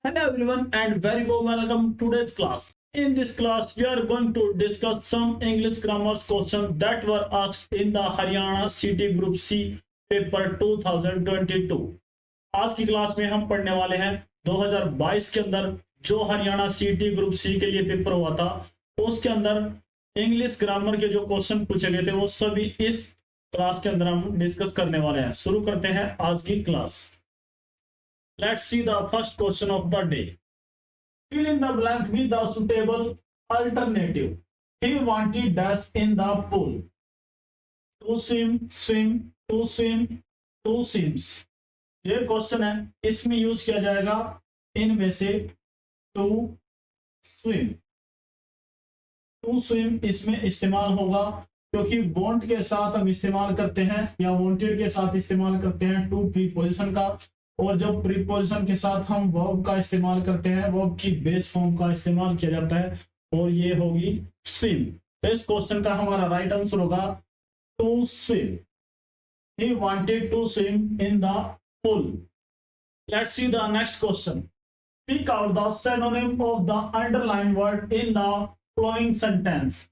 Hello everyone and very warm welcome to today's class. In this class, we are going to discuss some English grammar questions that were asked in the Haryana City Group C paper 2022. आज की class में हम पढ़ने वाले हैं 2022 के अंदर जो हरियाणा सिटी ग्रुप सी के लिए पेपर हुआ था, उसके अंदर इंग्लिश ग्रामर के जो क्वेश्चन पूछे गए थे वो सभी इस क्लास के अंदर हम डिस्कस करने वाले हैं। शुरू करते हैं आज की class. Let's see the first question of the day. Fill in the blank with the suitable alternative. He wanted dash in the pool. To swim, swim, to swim, to swims. ये question है, इसमें use किया जाएगा इनमें से to swim. To swim इसमें इस्तेमाल होगा क्योंकि want के साथ हम इस्तेमाल करते हैं या wanted के साथ इस्तेमाल करते हैं to preposition का, और जब प्रीपोजिशन के साथ हम वर्ब का इस्तेमाल करते हैं वर्ब की बेस फॉर्म का इस्तेमाल किया जाता है और ये होगी स्विम। तो इस क्वेश्चन का हमारा राइट आंसर होगा to swim. He wanted to swim in the pool. Let's see the next question. Pick out the synonym of the underline word in the flowing sentence.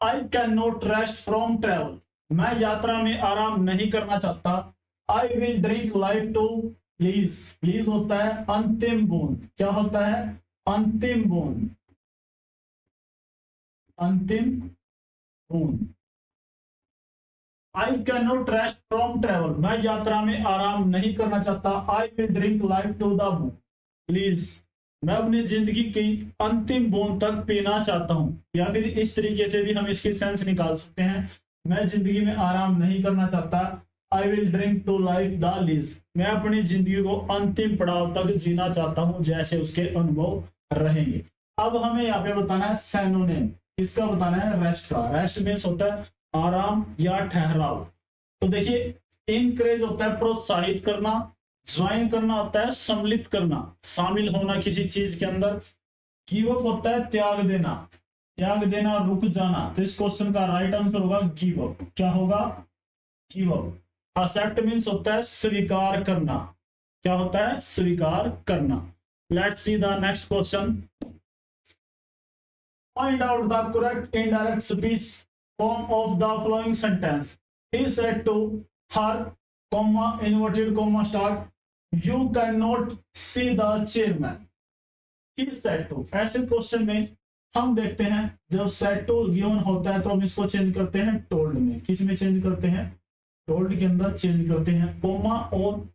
I can not rest from travel. मैं यात्रा में आराम नहीं करना चाहता। I will drink life to please. Please होता है अंतिम बूंद। क्या होता है? अंतिम बूंद। अंतिम बूंद। I can not rest from travel. मैं यात्रा में आराम नहीं करना चाहता। I will drink life to the बूंद प्लीज। मैं अपनी जिंदगी की अंतिम बूंद तक पीना चाहता हूं। या फिर इस तरीके से भी हम इसकी सेंस निकाल सकते हैं। मैं जिंदगी में आराम नहीं करना चाहता। I will drink to life the lees. मैं अपनी जिंदगी को अंतिम पड़ाव तक जीना चाहता हूं जैसे उसके अनुभव रहेंगे। अब हमें यहाँ पे बताना है सिनोनिम। किसका बताना है? रेस्ट का। रेस्ट मीन्स होता है आराम या ठहराव। तो देखिए, इनकरेज होता है प्रोत्साहित करना, ज्वाइन करना होता है सम्मिलित करना, शामिल होना किसी चीज के अंदर। गिव अप होता है त्याग देना, त्याग देना, रुक जाना। तो इस क्वेश्चन का राइट आंसर होगा गिव अप। क्या होगा? Give up. एक्सेप्ट मीन्स होता है स्वीकार करना। क्या होता है? स्वीकार करना। Let's see the next question. Find out the correct indirect speech form of the following sentence. He said to her, comma, inverted comma start, you can not see the chairman. He said to. ऐसे question में हम देखते हैं जब said to given होता है तो हम इसको चेंज करते हैं टोल्ड में। किस में चेंज करते हैं? टोल्ड के अंदर चेंज करते हैं। कोमा और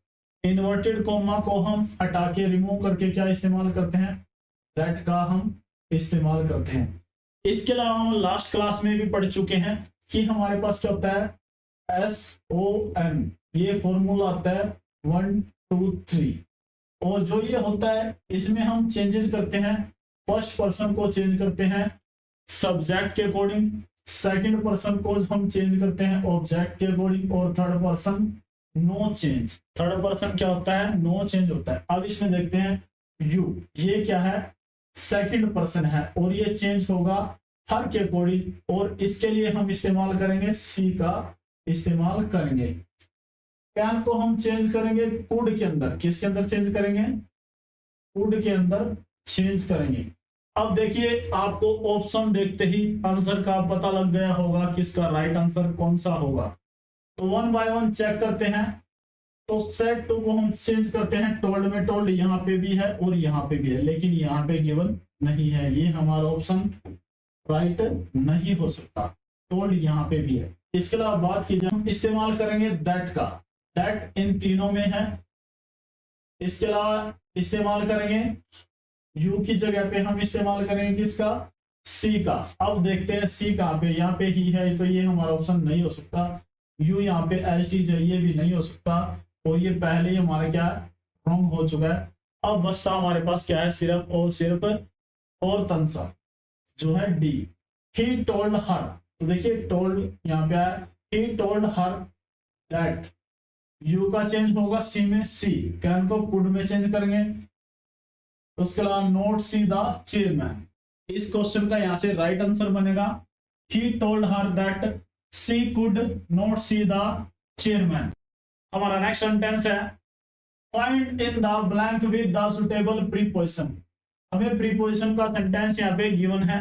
इन्वर्टेड कोमा को हम हटा के रिमूव करके क्या इस्तेमाल करते हैं? दैट का हम इस्तेमाल करते हैं। इसके अलावा हम लास्ट क्लास में भी पढ़ चुके हैं कि हमारे पास क्या होता है? SON। ये फॉर्मूला आता है 1 2 3। और जो ये होता है इसमें हम चेंजेस करते हैं। फर्स्ट पर्सन को चेंज करते हैं सब्जेक्ट के अकॉर्डिंग, सेकंड पर्सन को हम चेंज करते हैं ऑब्जेक्ट के अकॉर्डिंग, और third person no change. Third person क्या होता है? नो चेंज होता है। अब इसमें देखते हैं यू, ये क्या है? सेकंड पर्सन है और ये चेंज होगा हर के अकॉर्डिंग, और इसके लिए हम इस्तेमाल करेंगे सी का इस्तेमाल करेंगे। कैन को हम चेंज करेंगे कुड के अंदर। किसके अंदर चेंज करेंगे? कुड के अंदर चेंज करेंगे। अब देखिए, आपको ऑप्शन देखते ही आंसर का पता लग गया होगा किसका राइट आंसर कौन सा होगा। तो वन बाय वन चेक करते हैं। तो सेट टू को हम चेंज करते हैं टोल्ड में। टोल्ड यहाँ पे भी है और यहाँ पे भी है, लेकिन यहाँ पे गिवन नहीं है। ये हमारा ऑप्शन राइट नहीं हो सकता। टोल्ड यहाँ पे भी है। इसके अलावा बात की जाए, हम इस्तेमाल करेंगे दैट का। दैट इन तीनों में है। इसके अलावा इस्तेमाल करेंगे यू की जगह पे हम इस्तेमाल करेंगे किसका? सी का। अब देखते हैं सी कहाँ पे? यहाँ पे ही है, तो ये हमारा ऑप्शन नहीं हो सकता। यू यहाँ पे ST चाहिए, भी नहीं हो सकता। और ये पहले ही हमारा क्या रॉन्ग हो चुका है। अब बचता हमारे पास क्या है? सिर्फ और सिर्फ और तंसा जो है डी। ही टोल्ड हर। तो देखिए टोल्ड यहाँ पे आया, he told her that. You का चेंज होगा सी में, सी। कैन को कुड में चेंज करेंगे। उसके अलावा नोट सी द चेयरमैन। इस क्वेश्चन का यहां से राइट आंसर बनेगा he told her that she could not see the chairman. हमारा नेक्स्ट सेंटेंस है find in the blank with the suitable preposition. हमें प्रीपोजिशन का सेंटेंस यहाँ पे गिवन है।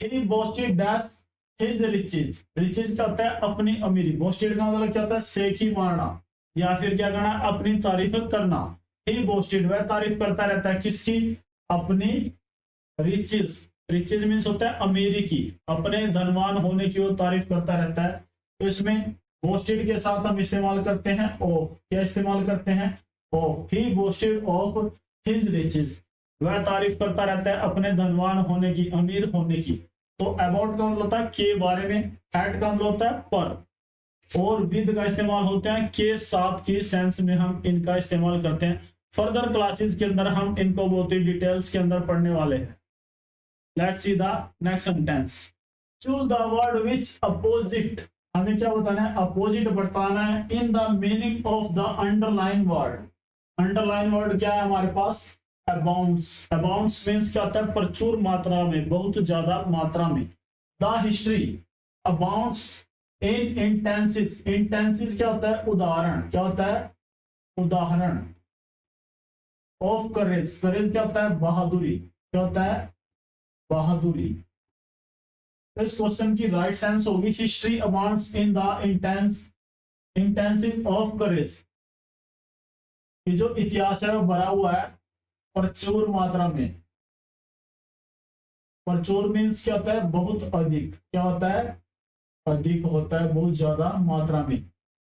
He boasted dash his riches. Riches क्या होता है? अपनी अमीरी। बोस्टेड का मतलब क्या होता है? सेखी मारना या फिर क्या करना? अपनी तारीफ करना। ही बोस्टेड वह तारीफ करता रहता है किसकी? अपनी रिचेज। रिचेज मीन्स होता है अमीरी की, अपने धनवान होने की वो तारीफ करता रहता है। तो इसमें बोस्टेड के साथ हम इस्तेमाल करते हैं ऑफ। क्या इस्तेमाल करते हैं? Of. He boasted of his riches. वह तारीफ करता रहता है अपने धनवान होने की, अमीर होने की। तो अबाउट का मतलब होता है के बारे में, एट का मतलब होता है पर, और विद का इस्तेमाल होता है के साथ की सेंस में हम इनका इस्तेमाल करते हैं। फर्दर क्लासेस के अंदर हम इनको बहुत ही डिटेल्स के अंदर पढ़ने वाले हैं। Let's see the next sentence. Choose the word which opposite. हमें क्या बताना है? अपोजिट बताना है in the meaning of the underline word. Underline word क्या है हमारे पास? अबाउंड्स। अबाउंड्स मीन्स क्या होता है? प्रचुर मात्रा में, बहुत ज्यादा मात्रा में। The history abounds in इंटेंसिस। इंटेंसिस क्या होता है? उदाहरण। क्या होता है? उदाहरण। Of courage. करेज क्या होता है? बहादुरी। क्या होता है? बहादुरी। इस क्वेश्चन की राइट सेंस होगी history abounds in the instances of courage. ये जो इतिहास है वो भरा हुआ है प्रचुर मात्रा में। प्रचुर मीन्स क्या होता है? बहुत अधिक। क्या होता है? अधिक होता है, बहुत ज्यादा मात्रा में।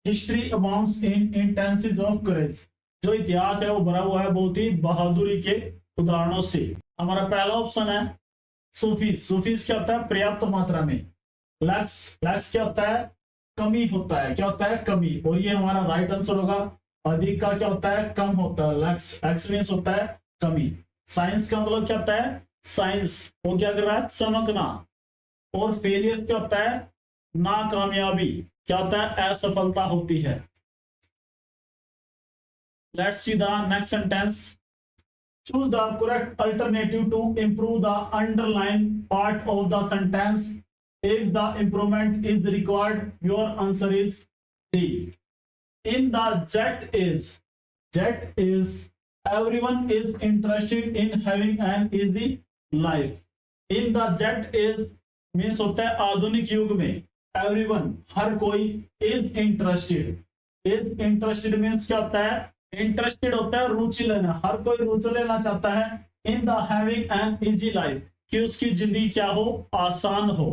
History abounds in instances of courage. जो इतिहास है वो भरा हुआ है बहुत ही बहादुरी के उदाहरणों से। हमारा पहला ऑप्शन है सूफीज। सूफीज क्या होता है? पर्याप्त मात्रा में। लैक्स। लैक्स क्या होता है? कमी होता है। क्या होता है? कमी। और ये हमारा राइट आंसर होगा। अधिक का क्या होता है? कम होता है। लैक्स एक्स मीन्स होता है कमी। साइंस का मतलब क्या होता है? साइंस वो क्या कर रहा है? चमकना। और फेलियर क्या होता है? नाकामयाबी। क्या होता है? असफलता होती है। Let's see the next sentence. Choose the correct alternative to improve the underline part of the sentence. If the improvement is required your answer is D. In the jet is everyone is interested in having an easy life. In the jet is means होता है आधुनिक युग में everyone हर कोई is interested. Is interested means क्या होता है? Interested होता है रुचि लेना। हर कोई रुचि लेना चाहता है in the having an easy life कि उसकी जिंदगी क्या हो? आसान हो।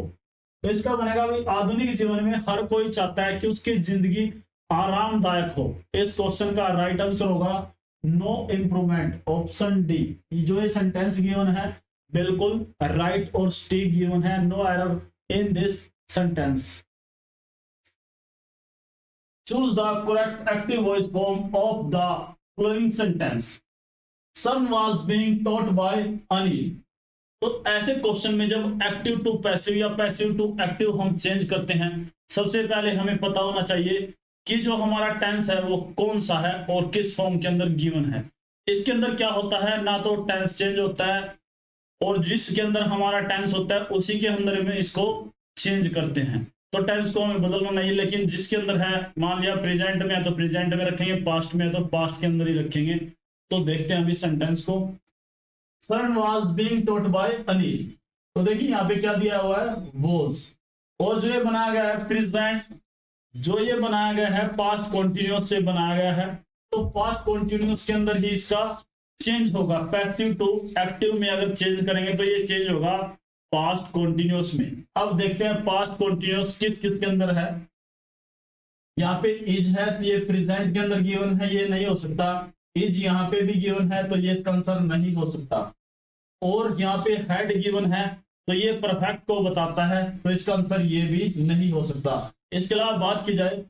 तो इसका बनेगा भाई आधुनिक जीवन में हर कोई चाहता है कि उसकी जिंदगी आरामदायक हो। इस क्वेश्चन का राइट आंसर होगा नो इंप्रूवमेंट, ऑप्शन डी। जो ये सेंटेंस गिवन है बिल्कुल राइट और स्टिक गिवन है। No error in this sentence. Choose the correct active voice form of the flowing sentence. Son was being taught by Anil. तो ऐसे क्वेश्चन में जब एक्टिव टू पैसिव या पैसिव टू एक्टिव हम चेंज करते हैं, सबसे पहले हमें पता होना चाहिए कि जो हमारा टेंस है वो कौन सा है और किस फॉर्म के अंदर गिवन है। इसके अंदर क्या होता है? ना तो टेंस चेंज होता है, और जिसके अंदर हमारा टेंस होता है उसी के अंदर में इसको चेंज करते हैं। तो टेंस को हमें बदलना नहीं, लेकिन जिसके अंदर है, मान लिया प्रेजेंट में है तो प्रेजेंट में रखेंगे, पास्ट में है तो पास्ट के अंदर ही रखेंगे। तो देखते हैं अभी सेंटेंस को। Son was being taught by Anil. तो देखिए यहाँ पे क्या दिया हुआ है? वॉज। और जो ये बनाया गया है प्रेजेंट, जो ये बनाया गया है पास्ट कॉन्टिन्यूअस से बनाया गया है। तो पास्ट कॉन्टिन्यूअस के अंदर ही इसका चेंज होगा। पैसिव टू एक्टिव में अगर चेंज करेंगे तो ये चेंज होगा पास्ट कॉन्टिन्यूअस में। अब देखते हैं पास्ट कॉन्टिन्यूअस किस किस के अंदर है। यहाँ पे इज है, ये प्रेजेंट के अंदर गिवन है, ये नहीं हो सकता। इज यहाँ पे भी गिवन है तो ये इसका आंसर नहीं हो सकता। और यहाँ पे हैड गिवन है तो ये परफेक्ट को बताता है, तो इसका आंसर ये भी नहीं हो सकता। इसके अलावा बात की जाए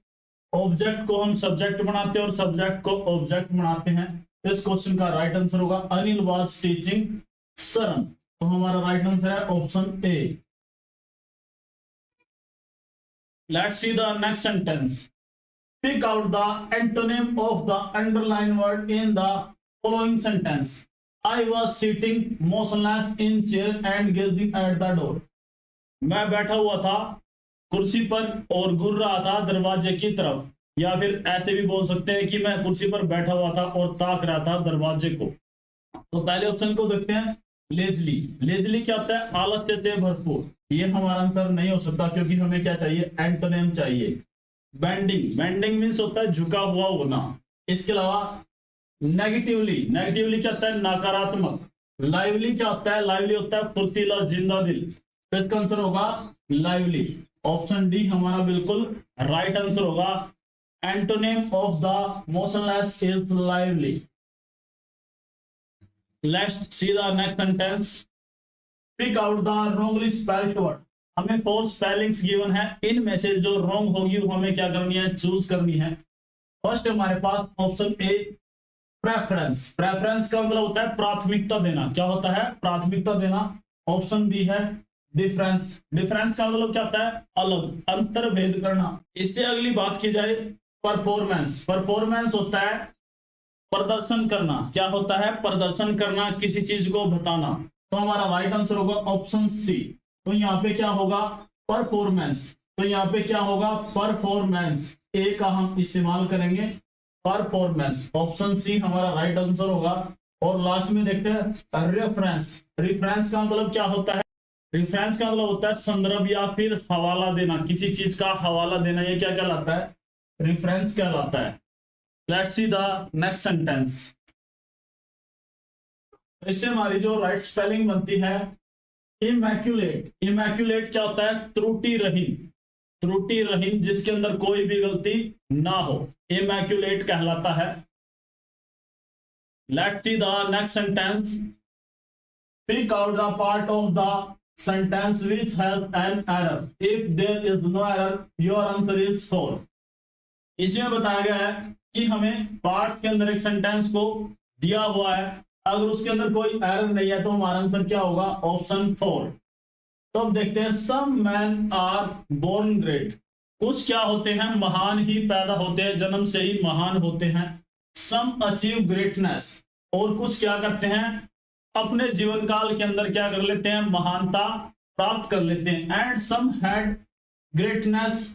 ऑब्जेक्ट को हम सब्जेक्ट बनाते हैं और सब्जेक्ट को ऑब्जेक्ट बनाते हैं। तो इस क्वेश्चन का राइट आंसर होगा अनिल वाज टीचिंग सरन। तो हमारा राइट आंसर है option A. Let's see the next sentence. Pick out the antonym of the underline word in the following sentence. I was sitting motionless in chair and gazing at the door. मैं बैठा हुआ था कुर्सी पर और घूर रहा था दरवाजे की तरफ। या फिर ऐसे भी बोल सकते हैं कि मैं कुर्सी पर बैठा हुआ था और ताक रहा था दरवाजे को। तो पहले ऑप्शन को देखते हैं, लेजली। लेजली क्या होता है? आलस्य से भरपूर। ये हमारा आंसर नहीं हो सकता क्योंकि हमें क्या चाहिए? एंटोनिम चाहिए। बेंडिंग, बेंडिंग मीन्स होता है झुका हुआ होना। इसके अलावा नेगेटिवली, नेगेटिवली क्या होता है? नकारात्मक। लाइवली क्या होता है? लाइवली होता है फुर्तीला, जिंदा दिल। तो इसका आंसर होगा लाइवली। ऑप्शन डी हमारा बिल्कुल राइट आंसर होगा। Antonym of the motionless is lively. Let's see the next sentence. Pick out the wrongly spelled word. हमें 4 स्पेलिंग्स गिवन है, इनमें से जो रॉन्ग होगी वो हमें क्या करनी है? चूज करनी है। फर्स्ट हमारे पास ऑप्शन ए प्रेफरेंस। प्रेफरेंस का मतलब होता है प्राथमिकता देना। क्या होता है? प्राथमिकता देना। ऑप्शन बी है डिफरेंस। डिफरेंस का मतलब क्या होता है? अलग, अंतर भेद करना। इससे अगली बात की जाए परफॉर्मेंस। परफॉर्मेंस होता है प्रदर्शन करना। क्या होता है? प्रदर्शन करना, किसी चीज को बताना। तो हमारा राइट आंसर होगा ऑप्शन सी। तो यहाँ पे क्या होगा? परफॉर्मेंस। तो यहाँ पे क्या होगा? परफॉर्मेंस। ए का हम इस्तेमाल करेंगे, परफॉर्मेंस। ऑप्शन सी हमारा राइट आंसर होगा। और लास्ट में देखते हैं रेफरेंस। रेफरेंस का मतलब क्या होता है? रेफरेंस का मतलब होता है संदर्भ या फिर हवाला देना, किसी चीज का हवाला देना। ये क्या कहलाता है? रेफरेंस कहलाता है। Let's see the next sentence. इससे हमारी जो राइट स्पेलिंग बनती है इमैक्युलेट। इमैक्युलेट क्या होता है? त्रुटि रहित। त्रुटि रहित, जिसके अंदर कोई भी गलती ना हो, इमैक्युलेट कहलाता है। Let's see the next sentence. Pick out the part of the sentence which has an error. If there is no error, your answer is 4. इसमें बताया गया है कि हमें पार्ट्स के अंदर एक सेंटेंस को दिया हुआ है, अगर उसके अंदर कोई एरर नहीं है तो हमारा आंसर क्या होगा? ऑप्शन 4। तो अब देखते हैं, सम मैन आर बोर्न ग्रेट। कुछ क्या होते हैं? महान ही पैदा होते हैं, जन्म से ही महान होते हैं। सम अचीव ग्रेटनेस। और कुछ क्या करते हैं? अपने जीवन काल के अंदर क्या कर लेते हैं? महानता प्राप्त कर लेते हैं। And some had greatness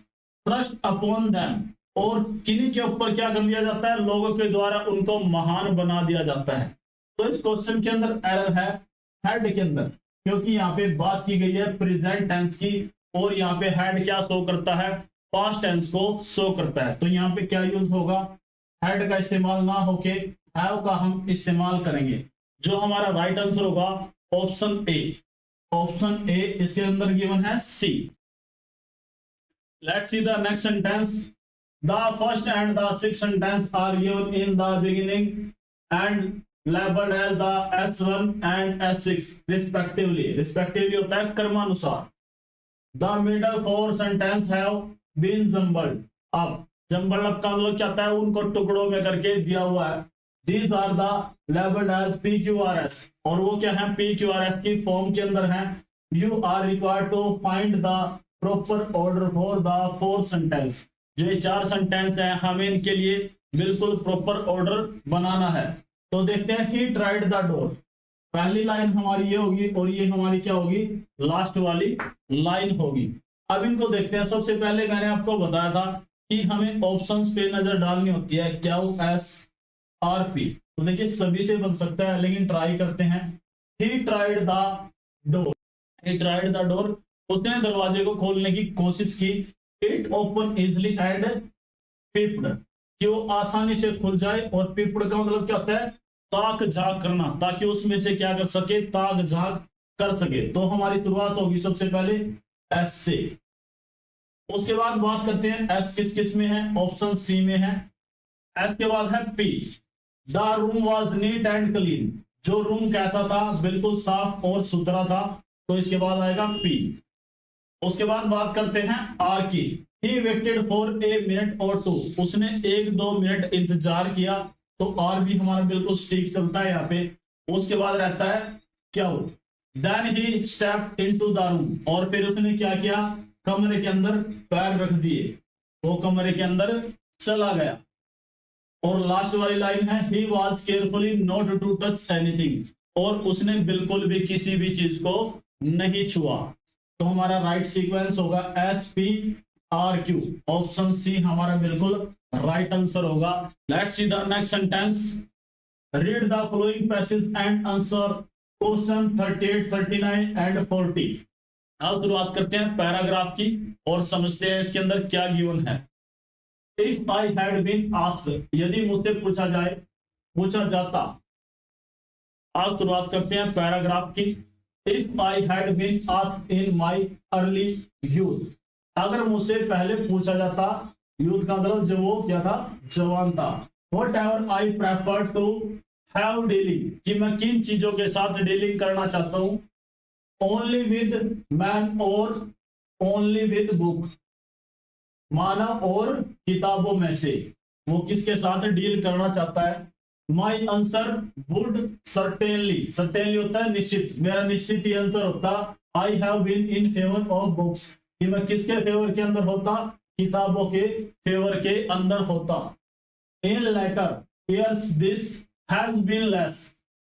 thrust upon them. और किन्हीं के ऊपर क्या कर लिया जाता है? लोगों के द्वारा उनको महान बना दिया जाता है। तो इस क्वेश्चन के अंदर एरर है हेड के अंदर, क्योंकि यहाँ पे बात की गई है प्रेजेंट टेंस की, और यहाँ पे हेड क्या शो करता है? पास्ट टेंस को शो करता है। तो यहाँ पे क्या यूज होगा? हेड का इस्तेमाल ना होके हैव का हम इस्तेमाल करेंगे। जो हमारा राइट आंसर होगा ऑप्शन ए। ऑप्शन ए इसके अंदर गिवन है C. Let's see the next sentence. The first and the sixth sentence are given in the beginning and labeled as the S1 and S6 respectively. Respectively होता है क्रमानुसार। The middle four sentences have been jumbled. अब jumbled up का मतलब क्या होता है? उनको टुकड़ों में करके दिया हुआ है। These are the labeled as PQRS, और वो क्या है? PQRS की फॉर्म के अंदर है। You are required to find the proper order for the four sentence. जो ये 4 सेंटेंस हैं, हमें इनके लिए बिल्कुल प्रॉपर ऑर्डर बनाना है। तो देखते हैं, ही ट्राइड द डोर। पहली लाइन हमारी ये होगी और ये हमारी क्या होगी? लास्ट वाली लाइन होगी। अब इनको देखते हैं। सबसे पहले मैंने आपको बताया था कि हमें ऑप्शंस पे नजर डालनी होती है, QSRP। तो देखिए सभी से बन सकता है, लेकिन ट्राई करते हैं। He tried the door. He tried the door, उसने दरवाजे को खोलने की कोशिश की। इट ओपन इजिली एंड पिप्ड, कि वो आसानी से खुल जाए। और पिप्ड का मतलब क्या होता है? ताक झाक करना, ताकि उसमें से क्या कर सके? ताक झाक कर सके। तो हमारी शुरुआत होगी सबसे पहले एस से। उसके बाद बात करते हैं एस किस किस में है? ऑप्शन सी में है। एस के बाद है P. The room was neat and clean. जो रूम कैसा था? बिल्कुल साफ और सुथरा था। तो इसके बाद आएगा पी। उसके बाद बात करते हैं आर की। He waited for a minute और 2। उसने 1-2 मिनट इंतजार किया। तो आर भी हमारा बिल्कुल स्टिक चलता है यहाँ पे। उसके बाद रहता है क्या? वो then he stepped into the room, और फिर उसने क्या किया? कमरे के अंदर पैर रख दिए, वो कमरे के अंदर चला गया। और लास्ट वाली लाइन है he was carefully not to touch anything, और उसने बिल्कुल भी किसी भी चीज को नहीं छुआ। तो हमारा राइट सीक्वेंस होगा SPRQ। ऑप्शन सी हमारा बिल्कुल राइट आंसर होगा। Let's see the next sentence. Read the following passage and answer question 38, 39 and 40। अब शुरुआत करते हैं पैराग्राफ की और समझते हैं इसके अंदर क्या गिवन है। If I had been asked, यदि मुझसे पूछा जाता। आज शुरुआत करते हैं पैराग्राफ की। If I had been asked in my early youth, अगर मुझसे पहले पूछा जाता, यूथ का मतलब जब वो क्या था, जवान था। Whatever I prefer to have dealing, कि मैं किन चीजों के साथ डीलिंग करना चाहता हूं। ओनली विद मैन और ओनली विद बुक, मानव और किताबों में से वो किसके साथ डील करना चाहता है। My answer would certainly, certainly होता है निश्चित, मेरा निश्चित ही आंसर होता I have been in favour of books, कि मैं किसके फेवर के अंदर होता, किताबों के फेवर के अंदर होता। In later years this has been less,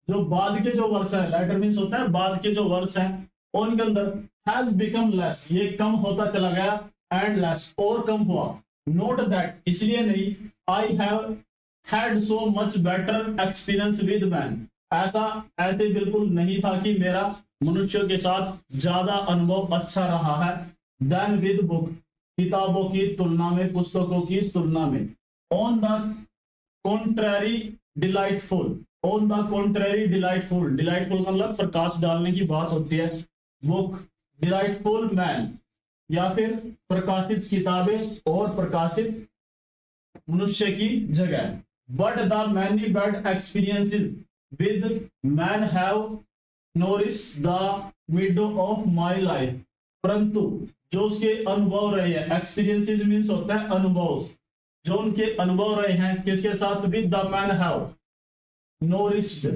जो बाद के जो वर्ष है, लेटर मीन्स होता है बाद के जो वर्ष है, उनके अंदर हैज बिकम लेस, ये कम होता चला गया, एंड लेस और कम हुआ। नोट दैट, इसलिए नहीं, I have had so much better experience with man, ऐसे बिल्कुल नहीं था कि मेरा मनुष्य के साथ ज्यादा अनुभव अच्छा रहा है। देन विद बुक, किताबों की तुलना में, पुस्तकों की तुलना में। On the contrary delightful, on the contrary delightful, delightful मतलब प्रकाश डालने की बात होती है। बुक, डिलाइटफुल मैन, या फिर प्रकाशित किताबें और प्रकाशित मनुष्य की जगह। But the many bad experiences with man have nourish the meadow of my life, परंतु जो उसके अनुभव रहे हैं, एक्सपीरियंसेस मीन्स होता है अनुभव, जो उनके अनुभव रहे हैं किसके साथ, with the man have nourished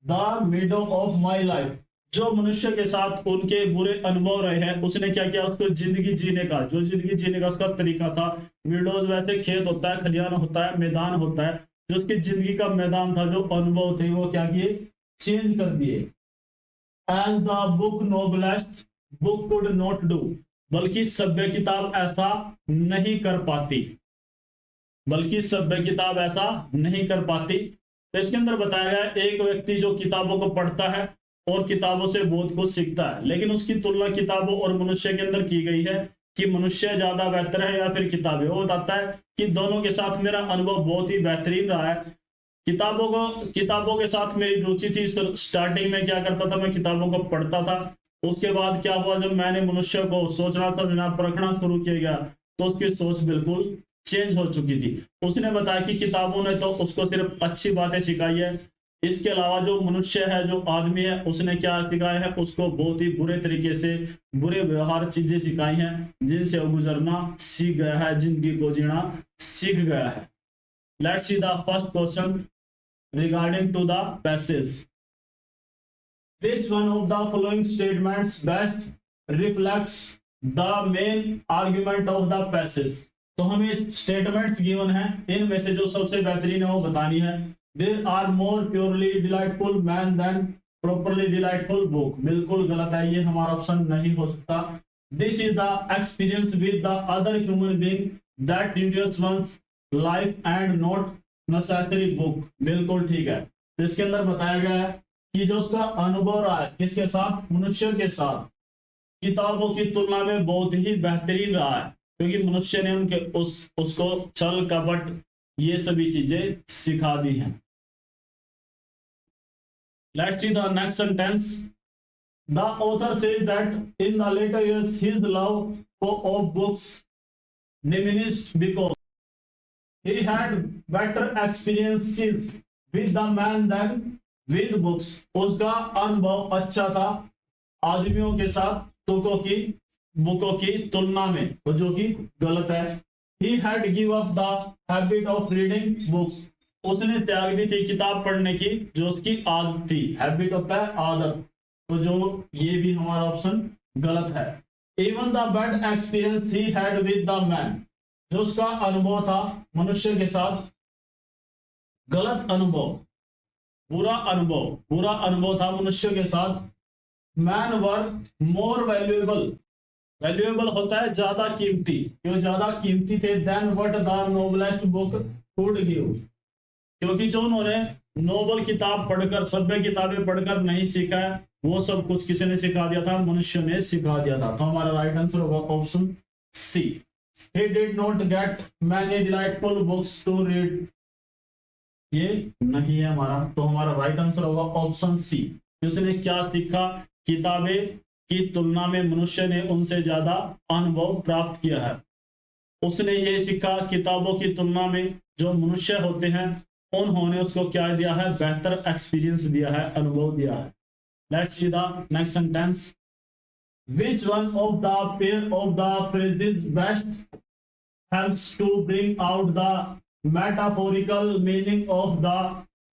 the meadow of my life, जो मनुष्य के साथ उनके बुरे अनुभव रहे हैं, उसने क्या किया, उसको जिंदगी जीने का, जो जिंदगी जीने का उसका तरीका था। विडोज वैसे खेत होता है, खलियान होता है, मैदान होता है, जो उसकी जिंदगी का मैदान था, जो अनुभव थे, वो क्या किए, चेंज कर दिए। As the book noblest book could not do, बल्कि सभ्य किताब ऐसा नहीं कर पाती, बल्कि सभ्य किताब ऐसा नहीं कर पाती। तो इसके अंदर बताया गया एक व्यक्ति जो किताबों को पढ़ता है और किताबों से बहुत कुछ सीखता है, लेकिन उसकी तुलना किताबों और मनुष्य के अंदर की गई है कि मनुष्य ज्यादा बेहतर है या फिर किताबें। वो बताता है कि दोनों के साथ मेरा अनुभव बहुत ही बेहतरीन रहा है। किताबों के साथ मेरी रुचि थी, स्टार्टिंग में क्या करता था, मैं किताबों को पढ़ता था। उसके बाद क्या हुआ, जब मैंने मनुष्य को सोचना समझना परखना शुरू किया गया, तो उसकी सोच बिल्कुल चेंज हो चुकी थी। उसने बताया कि किताबों ने तो उसको सिर्फ अच्छी बातें सिखाई है, इसके अलावा जो मनुष्य है, जो आदमी है, उसने क्या सिखाया है, उसको बहुत ही बुरे तरीके से बुरे व्यवहार चीजें सिखाई हैं, जिनसे वो गुजरना सीख गया है, जिंदगी को जीना सीख गया है। Let's see the first question regarding to the passage. Which one of the following statements best reflects the main argument of the passage? तो हमें स्टेटमेंट्स गिवन हैं, इनमें से जो सबसे बेहतरीन है वो बतानी है। There are more purely delightful man than properly delightful book, बिल्कुल गलत है, ये हमारा ऑप्शन नहीं हो सकता। This is the experience with the other human being that enrich one's life and not necessary book, बिल्कुल ठीक है। तो इसके अंदर बताया गया है कि जो उसका अनुभव रहा है किसके साथ, मनुष्य के साथ, किताबों की तुलना में बहुत ही बेहतरीन रहा है, क्योंकि मनुष्य ने उनके उसको छल कपट ये सभी चीजें सिखा दी हैं। Let's see the next sentence. The author says that in the later years his love of books diminished because he had better experiences with the man than with books, उसका अनुभव अच्छा था आदमियों के साथ बुकों की तुलना में, तो जो कि गलत है। He had give up the habit of reading books, उसने त्याग दी थी किताब पढ़ने की, जो उसकी आदत थी। हैबिट होता है आदत, तो जो ये भी हमारा ऑप्शन गलत है। Even the bad experience he had with the man, जो उसका अनुभव था मनुष्य के साथ, गलत अनुभव, बुरा अनुभव था मनुष्य के साथ। Man were more valuable valuable होता है ज्यादा कीमती, जो ज्यादा कीमती थे। Then what the noblest book could give, क्योंकि जो उन्होंने नोबल किताब पढ़कर, सभ्य किताबें पढ़कर नहीं सीखा है, वो सब कुछ किसी ने सिखा दिया था, मनुष्य ने सिखा दिया था। तो हमारा राइट आंसर होगा option C. He did not get many delightful books to read, ये नहीं है हमारा। तो हमारा राइट आंसर होगा ऑप्शन सी। उसने क्या सीखा, किताबें की तुलना में मनुष्य ने उनसे ज्यादा अनुभव प्राप्त किया है। उसने ये सीखा, किताबों की तुलना में जो मनुष्य होते हैं उन्होंने उसको क्या दिया है, बेहतर एक्सपीरियंस दिया है, अनुभव दिया है। Let's see the next sentence. Which one of the pair of the phrases best helps to bring out the metaphorical meaning of the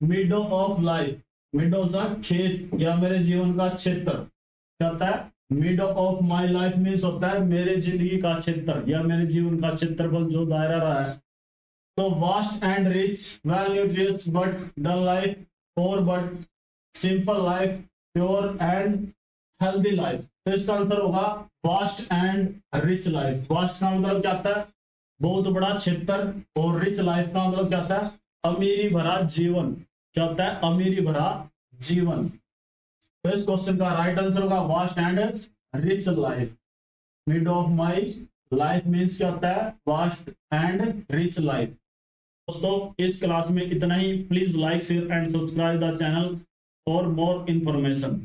meadow of life? Meadow सा खेत या मेरे जीवन का क्षेत्र क्या होता है? Meadow of my life means होता है मेरे जिंदगी का क्षेत्र या मेरे जीवन का क्षेत्रफल जो दायरा रहा है। तो vast and rich, well nutritious but dull life, poor but simple life, pure and healthy life। तो इसका आंसर होगा vast and rich life. Vast का मतलब क्या होता है, बहुत बड़ा क्षेत्र, और रिच लाइफ का मतलब क्या होता है, अमीरी भरा जीवन। क्या होता है, अमीरी भरा जीवन। तो इस क्वेश्चन का राइट आंसर होगा vast and rich life. Mid of my life means क्या होता है, वास्ट एंड रिच लाइफ। दोस्तों इस क्लास में इतना ही। Please like share and subscribe the channel for more information.